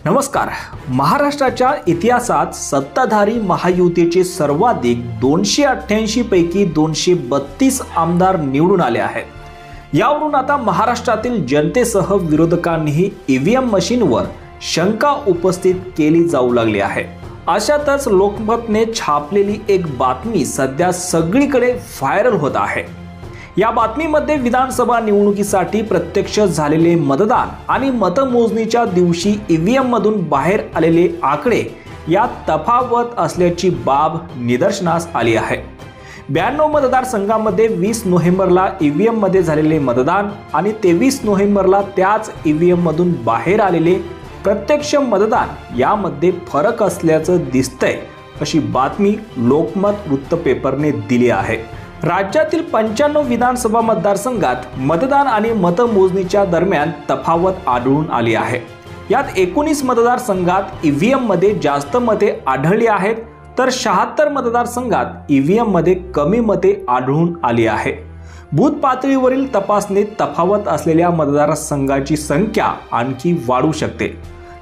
नमस्कार। महाराष्ट्राच्या इतिहासात सत्ताधारी महायुतीचे सर्वाधिक 288 पैकी 232 आमदार निवडून आले आहेत। यावरून आता महाराष्ट्रातील जनतेसह विरोधकांनीही ईव्हीएम मशीनवर शंका उपस्थित केली जाऊ लागली आहे। अशातच लोकमतने छापलेली एक बातमी सध्या सगळीकडे व्हायरल होत आहे। या बातमीमध्ये विधानसभा निवडणुकीसाठी प्रत्यक्ष झालेले मतदान आणि मतमोजणीच्या दिवशी ईव्हीएम मधून बाहेर आलेले आकडे यात तफावत असल्याची बाब निदर्शनास आली आहे। 92 मतदारसंघांमध्ये 20 नोव्हेंबरला ईव्हीएम मध्ये झालेले मतदान आणि 23 नोव्हेंबरला त्याच ईव्हीएम मधून बाहेर आलेले प्रत्यक्ष मतदान यामध्ये फरक असल्याचं दिसतंय, अशी बातमी लोकमत वृत्तपेपरने दिली आहे। राज्यातील 95 विधानसभा मतदारसंघात मतदान आणि मतमोजणीच्या दरम्यान तफावत आढळून आली आहे। यात 19 मतदारसंघात ईव्हीएम मध्ये जास्त मते आढळली आहेत, तर 76 मतदारसंघात ईव्हीएम मध्ये कमी मते आढळून आली आहे। बूथ पातळीवरील तपासणीत तफावत असलेल्या मतदारसंघाची संख्या आणखी वाढू शकते,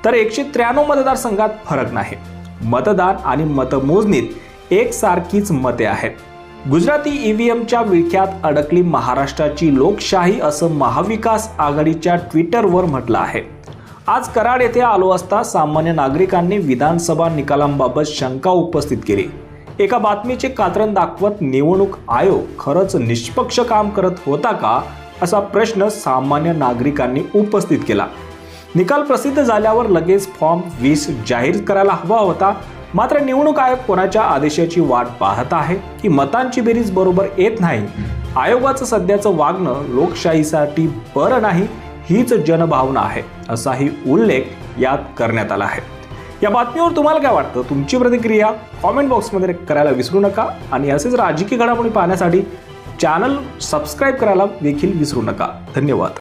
तर 193 मतदारसंघात फरक नाही। मतदान आणि मतमोजणीत एकसारखीच मते आहेत। गुजराती ईव्हीएमच्या विळख्यात अडकली महाराष्ट्राची लोकशाही, असं महाविकास आघाडीच्या ट्विटरवर म्हटलं आहे। आज कराड येथे आलो असता सामान्य नागरिकांनी विधानसभा निकालांबाबत शंका उपस्थित केली। एका बातमीचे कात्रण दाखवत निवडणूक आयोग खरंच निष्पक्ष काम करत होता का, असा प्रश्न सामान्य नागरिकांनी उपस्थित केला। निकाल प्रसिद्ध झाल्यावर लगेच फॉर्म 20 जाहीर करायला हवा होता, मात्र निवडणूक आयोग कोणाच्या आदेशाची वाट पाहत आहे की मतांची बेरीज बरोबर येत नाही? आयोगाचं सध्याचं वागणं लोकशाहीसाठी बरं नाही, हीच जनभावना आहे, असाही उल्लेख यात करण्यात आला आहे। या बातमीवर तुम्हाला काय वाटतं? तुमची प्रतिक्रिया कॉमेंट बॉक्समध्ये करायला विसरू नका आणि असेच राजकीय घडामोडी पाहण्यासाठी चॅनल सबस्क्राईब करायला देखील विसरू नका। धन्यवाद।